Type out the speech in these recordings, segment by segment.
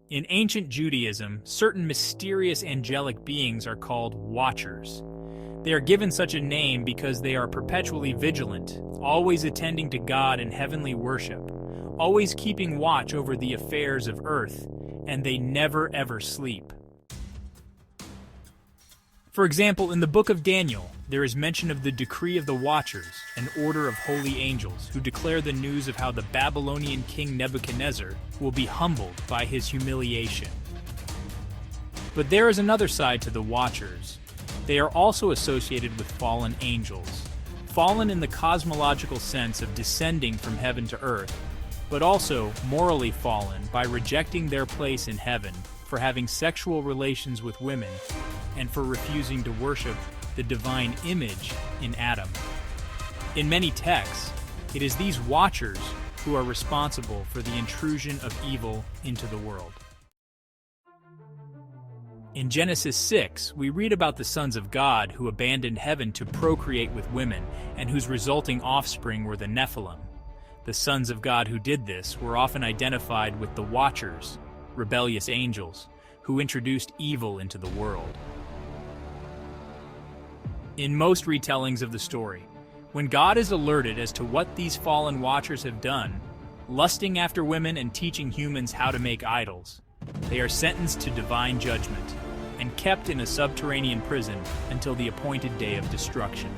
In ancient Judaism, certain mysterious angelic beings are called watchers. They are given such a name because they are perpetually vigilant, always attending to God in heavenly worship, always keeping watch over the affairs of earth, and they never ever sleep. For example, in the book of Daniel, there is mention of the decree of the Watchers, an order of holy angels who declare the news of how the Babylonian king Nebuchadnezzar will be humbled by his humiliation. But there is another side to the Watchers. They are also associated with fallen angels, fallen in the cosmological sense of descending from heaven to earth, but also morally fallen by rejecting their place in heaven, for having sexual relations with women, and for refusing to worship the divine image in Adam. In many texts, it is these watchers who are responsible for the intrusion of evil into the world. In Genesis 6, we read about the sons of God who abandoned heaven to procreate with women, and whose resulting offspring were the Nephilim. The sons of God who did this were often identified with the Watchers, rebellious angels, who introduced evil into the world. In most retellings of the story, when God is alerted as to what these fallen Watchers have done, lusting after women and teaching humans how to make idols, they are sentenced to divine judgment and kept in a subterranean prison until the appointed day of destruction.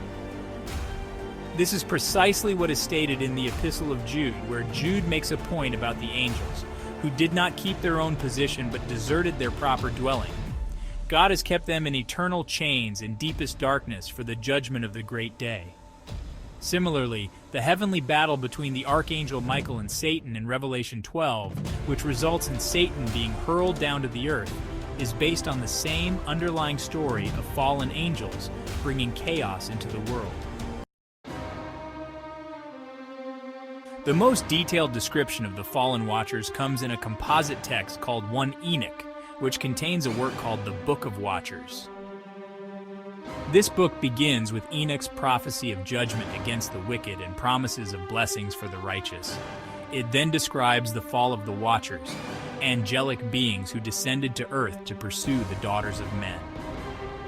This is precisely what is stated in the Epistle of Jude, where Jude makes a point about the angels, who did not keep their own position but deserted their proper dwelling. God has kept them in eternal chains in deepest darkness for the judgment of the great day. Similarly, the heavenly battle between the archangel Michael and Satan in Revelation 12, which results in Satan being hurled down to the earth, is based on the same underlying story of fallen angels bringing chaos into the world. The most detailed description of the fallen Watchers comes in a composite text called 1 Enoch, which contains a work called the Book of Watchers. This book begins with Enoch's prophecy of judgment against the wicked and promises of blessings for the righteous. It then describes the fall of the Watchers, angelic beings who descended to earth to pursue the daughters of men.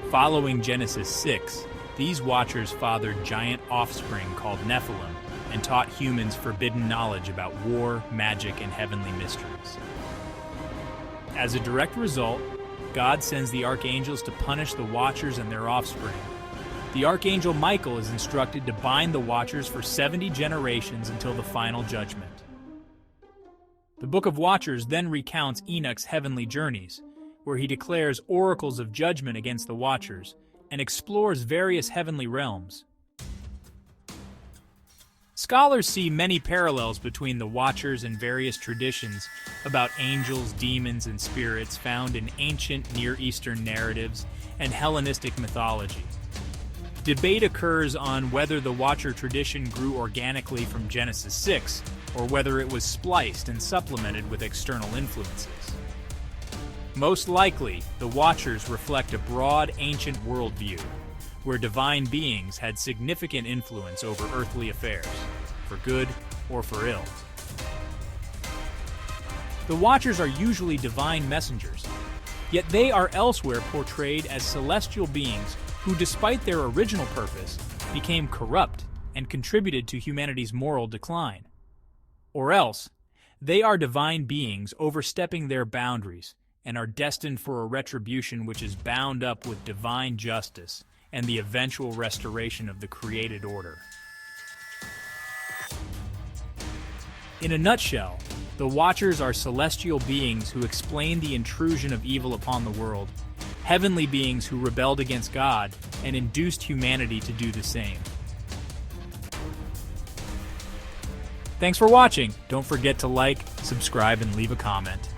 Following Genesis 6, these Watchers fathered giant offspring called Nephilim and taught humans forbidden knowledge about war, magic, and heavenly mysteries. As a direct result, God sends the archangels to punish the Watchers and their offspring. The archangel Michael is instructed to bind the Watchers for 70 generations until the final judgment. The Book of Watchers then recounts Enoch's heavenly journeys, where he declares oracles of judgment against the Watchers and explores various heavenly realms. Scholars see many parallels between the Watchers and various traditions about angels, demons, and spirits found in ancient Near Eastern narratives and Hellenistic mythology. Debate occurs on whether the Watcher tradition grew organically from Genesis 6, or whether it was spliced and supplemented with external influences. Most likely, the Watchers reflect a broad ancient worldview, where divine beings had significant influence over earthly affairs, for good or for ill. The Watchers are usually divine messengers, yet they are elsewhere portrayed as celestial beings who, despite their original purpose, became corrupt and contributed to humanity's moral decline. Or else, they are divine beings overstepping their boundaries and are destined for a retribution which is bound up with divine justice and the eventual restoration of the created order. In a nutshell, the Watchers are celestial beings who explain the intrusion of evil upon the world, heavenly beings who rebelled against God and induced humanity to do the same. Thanks for watching. Don't forget to like, subscribe, and leave a comment.